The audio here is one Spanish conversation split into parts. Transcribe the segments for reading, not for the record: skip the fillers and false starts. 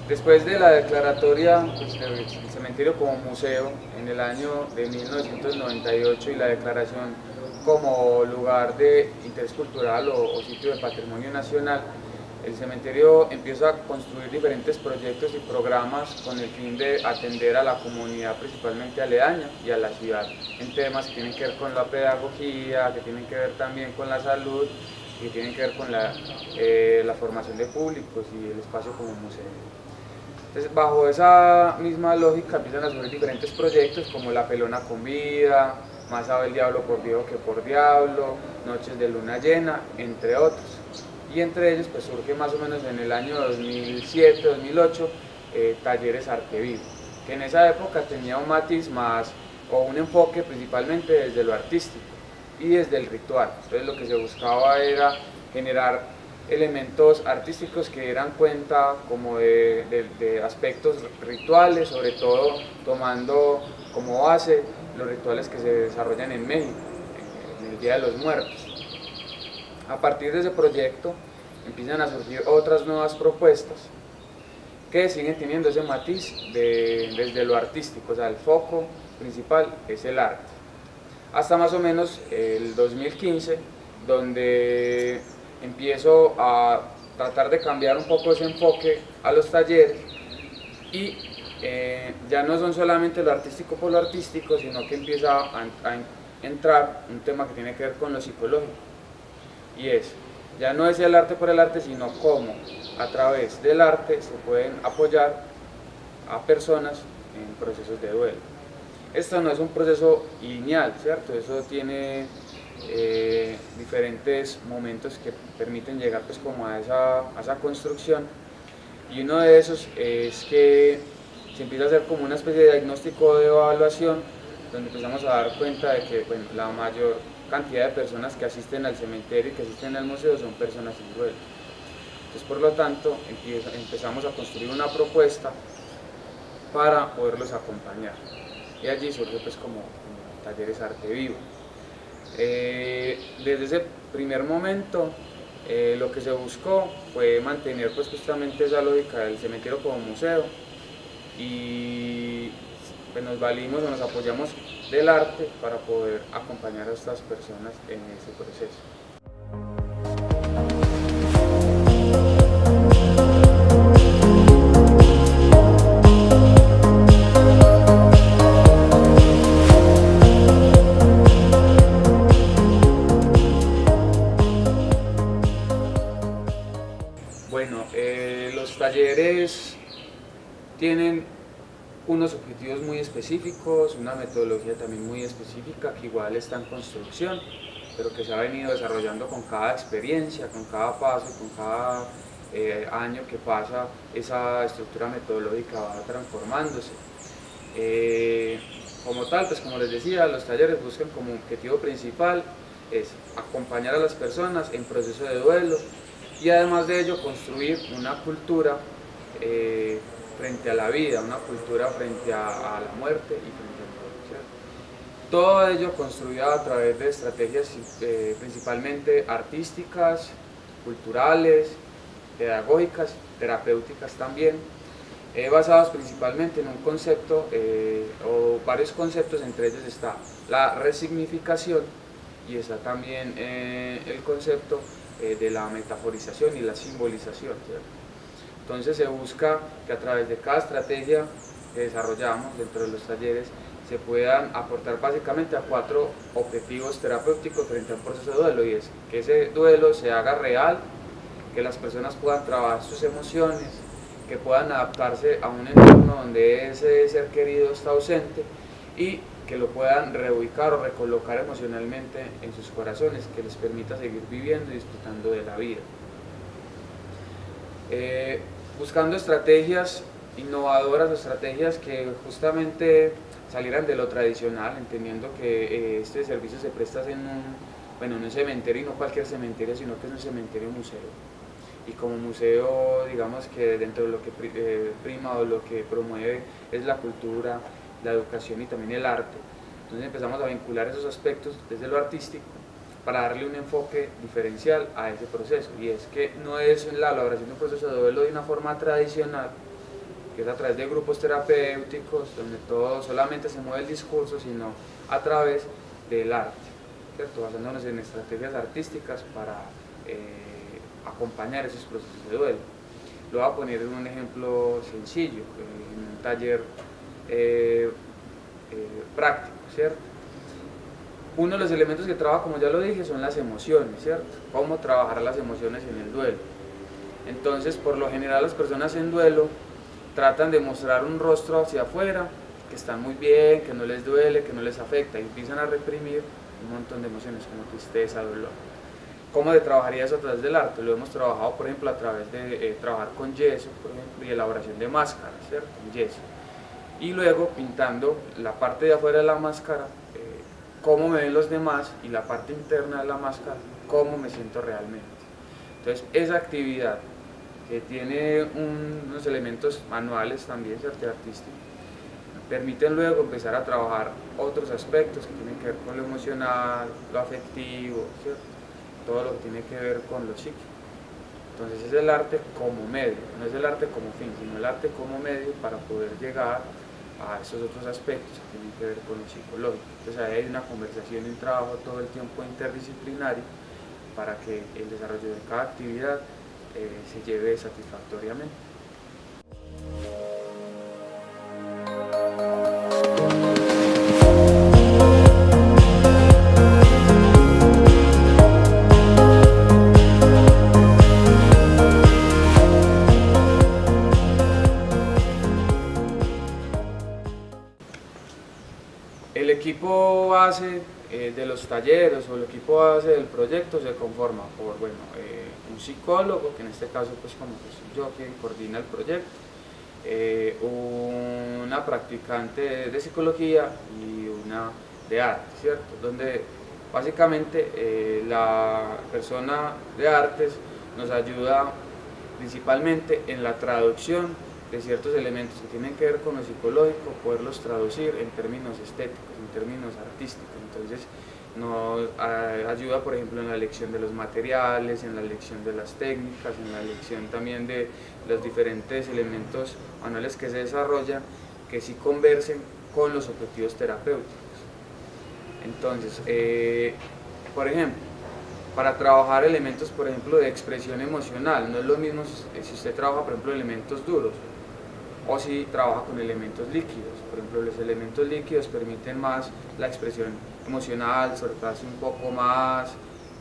Después de la declaratoria pues, del cementerio como museo en el año de 1998 y la declaración como lugar de interés cultural o sitio de patrimonio nacional, el cementerio empieza a construir diferentes proyectos y programas con el fin de atender a la comunidad principalmente aledaña y a la ciudad en temas que tienen que ver con la pedagogía, que tienen que ver también con la salud, que tienen que ver con la formación de públicos y el espacio como museo. Entonces, bajo esa misma lógica empiezan a surgir diferentes proyectos como La Pelona con Vida, Más sabe el diablo por viejo que por diablo, Noches de luna llena, entre otros. Y entre ellos pues surge más o menos en el año 2007-2008 Talleres Arte Vivo, que en esa época tenía un matiz más o un enfoque principalmente desde lo artístico y desde el ritual. Entonces lo que se buscaba era generar elementos artísticos que dieran cuenta como de aspectos rituales, sobre todo tomando como base los rituales que se desarrollan en México, en el Día de los Muertos. A partir de ese proyecto empiezan a surgir otras nuevas propuestas que siguen teniendo ese matiz desde lo artístico, o sea, el foco principal es el arte. Hasta más o menos el 2015, donde empiezo a tratar de cambiar un poco ese enfoque a los talleres y ya no son solamente lo artístico por lo artístico, sino que empieza a entrar un tema que tiene que ver con lo psicológico, y es, ya no es el arte por el arte, sino cómo a través del arte se pueden apoyar a personas en procesos de duelo. Esto no es un proceso lineal, ¿cierto? Eso tiene diferentes momentos que permiten llegar pues como a esa construcción, y uno de esos es que se empieza a hacer como una especie de diagnóstico de evaluación donde empezamos a dar cuenta de que bueno, la mayor cantidad de personas que asisten al cementerio y que asisten al museo son personas en duelo. Entonces por lo tanto empezamos a construir una propuesta para poderlos acompañar, y allí surge pues como Talleres Arte Vivo. Desde ese primer momento lo que se buscó fue mantener pues justamente esa lógica del cementerio como museo, y pues nos valimos o nos apoyamos del arte para poder acompañar a estas personas en ese proceso. Bueno, los talleres tienen unos objetivos muy específicos, una metodología también muy específica que igual está en construcción, pero que se ha venido desarrollando con cada experiencia, con cada paso, con cada año que pasa, esa estructura metodológica va transformándose. Como tal, pues como les decía, los talleres buscan como objetivo principal es acompañar a las personas en proceso de duelo, y además de ello construir una cultura frente a la vida, una cultura frente a la muerte y frente al dolor, ¿cierto? Todo ello construido a través de estrategias principalmente artísticas, culturales, pedagógicas, terapéuticas también, basados principalmente en un concepto o varios conceptos. Entre ellos está la resignificación y está también el concepto de la metaforización y la simbolización, ¿cierto? Entonces se busca que a través de cada estrategia que desarrollamos dentro de los talleres se puedan aportar básicamente a 4 objetivos terapéuticos frente a un proceso de duelo, y es que ese duelo se haga real, que las personas puedan trabajar sus emociones, que puedan adaptarse a un entorno donde ese ser querido está ausente y que lo puedan reubicar o recolocar emocionalmente en sus corazones, que les permita seguir viviendo y disfrutando de la vida. Buscando estrategias innovadoras, estrategias que justamente salieran de lo tradicional, entendiendo que este servicio se presta en un cementerio, y no cualquier cementerio, sino que es un cementerio museo. Y como museo, digamos que dentro de lo que prima o lo que promueve es la cultura, la educación y también el arte. Entonces empezamos a vincular esos aspectos desde lo artístico para darle un enfoque diferencial a ese proceso, y es que no es la elaboración de un proceso de duelo de una forma tradicional, que es a través de grupos terapéuticos, donde todo solamente se mueve el discurso, sino a través del arte, ¿cierto? Basándonos en estrategias artísticas para acompañar esos procesos de duelo. Lo voy a poner en un ejemplo sencillo, en un taller práctico, ¿cierto? Uno de los elementos que trabaja, como ya lo dije, son las emociones, ¿cierto? Cómo trabajar las emociones en el duelo. Entonces, por lo general, las personas en duelo tratan de mostrar un rostro hacia afuera, que están muy bien, que no les duele, que no les afecta, y empiezan a reprimir un montón de emociones como tristeza, dolor. ¿Cómo se trabajaría eso a través del arte? Lo hemos trabajado, por ejemplo, a través de trabajar con yeso, por ejemplo, y elaboración de máscaras, ¿cierto? En yeso. Y luego pintando la parte de afuera de la máscara, cómo me ven los demás, y la parte interna de la máscara, cómo me siento realmente. Entonces, esa actividad que tiene unos elementos manuales también, ¿cierto? Artísticos, permiten luego empezar a trabajar otros aspectos que tienen que ver con lo emocional, lo afectivo, ¿cierto? Todo lo que tiene que ver con lo psíquico. Entonces es el arte como medio, no es el arte como fin, sino el arte como medio para poder llegar a esos otros aspectos que tienen que ver con lo psicológico. Entonces ahí hay una conversación y un trabajo todo el tiempo interdisciplinario para que el desarrollo de cada actividad se lleve satisfactoriamente. El equipo base de los talleres o el equipo base del proyecto se conforma por un psicólogo, que en este caso pues como que soy yo quien coordina el proyecto, una practicante de psicología y una de arte, ¿cierto? Donde básicamente la persona de artes nos ayuda principalmente en la traducción de ciertos elementos que tienen que ver con lo psicológico, poderlos traducir en términos estéticos, en términos artísticos. Entonces nos ayuda, por ejemplo, en la elección de los materiales, en la elección de las técnicas, en la elección también de los diferentes elementos manuales que se desarrollan, que sí conversen con los objetivos terapéuticos. Entonces, por ejemplo, para trabajar elementos, por ejemplo, de expresión emocional, no es lo mismo si usted trabaja, por ejemplo, elementos duros o si trabaja con elementos líquidos. Por ejemplo, los elementos líquidos permiten más la expresión emocional, soltarse un poco más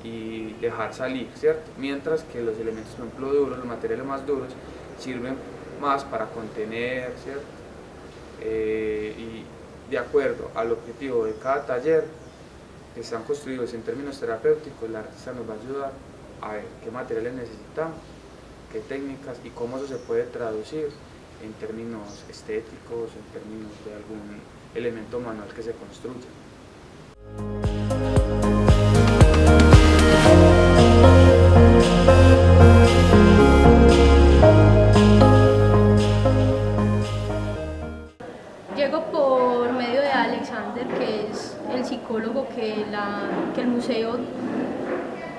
y dejar salir, ¿cierto? Mientras que los elementos, por ejemplo, duros, los materiales más duros, sirven más para contener, ¿cierto? Y de acuerdo al objetivo de cada taller, que están construidos en términos terapéuticos, el artista nos va a ayudar a ver qué materiales necesitamos, qué técnicas y cómo eso se puede traducir en términos estéticos, en términos de algún elemento manual que se construya. Llego por medio de Alexander, que es el psicólogo que el museo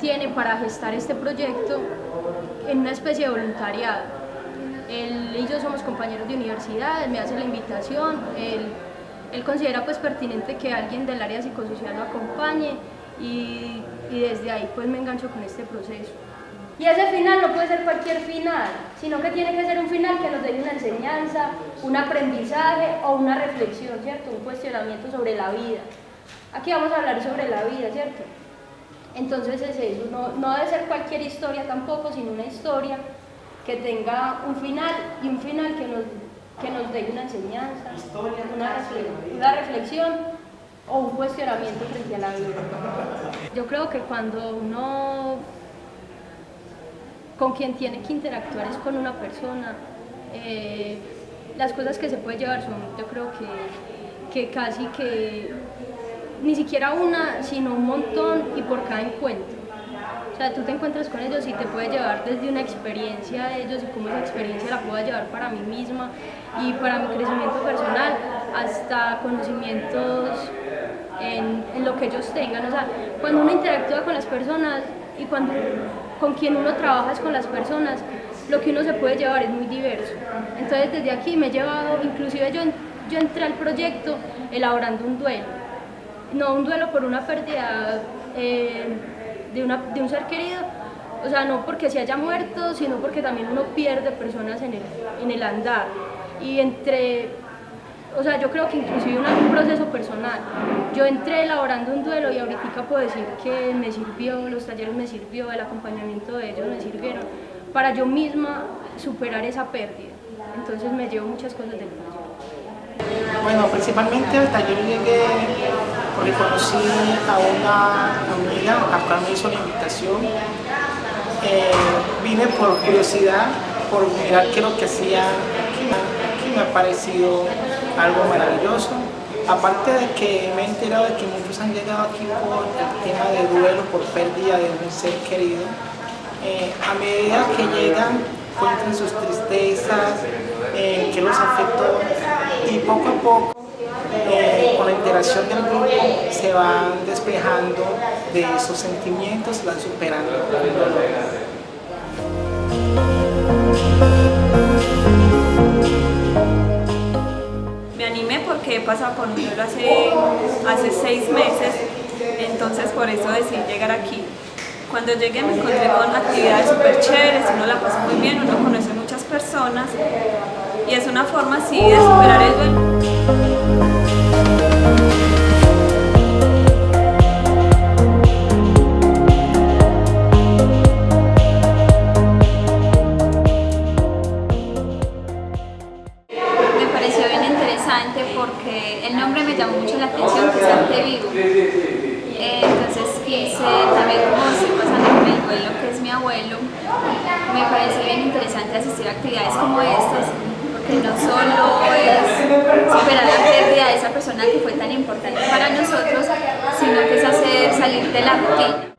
tiene para gestar este proyecto, en una especie de voluntariado. Él y yo somos compañeros de universidad, él me hace la invitación, él considera pues pertinente que alguien del área psicosocial lo acompañe y desde ahí pues me engancho con este proceso. Y ese final no puede ser cualquier final, sino que tiene que ser un final que nos deje una enseñanza, un aprendizaje o una reflexión, ¿cierto? Un cuestionamiento sobre la vida. Aquí vamos a hablar sobre la vida, ¿cierto? Entonces es eso, no debe ser cualquier historia tampoco, sino una historia que tenga un final y un final que nos dé una enseñanza, una reflexión o un cuestionamiento frente a la vida. Yo creo que cuando uno con quien tiene que interactuar es con una persona, las cosas que se puede llevar son, yo creo que casi que ni siquiera una, sino un montón y por cada encuentro. O sea, tú te encuentras con ellos y te puedes llevar desde una experiencia de ellos y cómo esa experiencia la puedo llevar para mí misma y para mi crecimiento personal, hasta conocimientos en lo que ellos tengan. O sea, cuando uno interactúa con las personas y con quien uno trabaja es con las personas, lo que uno se puede llevar es muy diverso. Entonces desde aquí me he llevado, inclusive yo entré al proyecto elaborando un duelo, no un duelo por una pérdida de un ser querido, o sea, no porque se haya muerto, sino porque también uno pierde personas en el andar. Y o sea, yo creo que inclusive un proceso personal. Yo entré elaborando un duelo y ahorita puedo decir que me sirvió, los talleres me sirvió, el acompañamiento de ellos me sirvieron para yo misma superar esa pérdida. Entonces me llevo muchas cosas del taller. Bueno, principalmente al taller llegué porque conocí a una amiga, a la cual me hizo la invitación. Vine por curiosidad, por mirar qué es lo que hacían aquí me ha parecido algo maravilloso. Aparte de que me he enterado de que muchos han llegado aquí por el tema de duelo, por pérdida de un ser querido. A medida que llegan, cuentan sus tristezas, qué los afectó, y poco a poco, con la interacción del grupo, se van despejando de esos sentimientos y van superando el dolor. Me animé porque he pasado por un duelo hace 6 meses, entonces por eso decidí llegar aquí. Cuando llegué me encontré con actividades súper chéveres, uno la pasa muy bien, uno conoce muchas personas y es una forma así de superar el duelo. Me pareció bien interesante porque el nombre me llamó mucho la atención, que es Arte Vivo. Entonces quise también, como estoy pasando por el duelo que es mi abuelo, me parece bien interesante asistir a actividades como estas, porque no solo es superar la pérdida de esa persona que fue tan importante para nosotros, sino que es hacer salir de la rutina.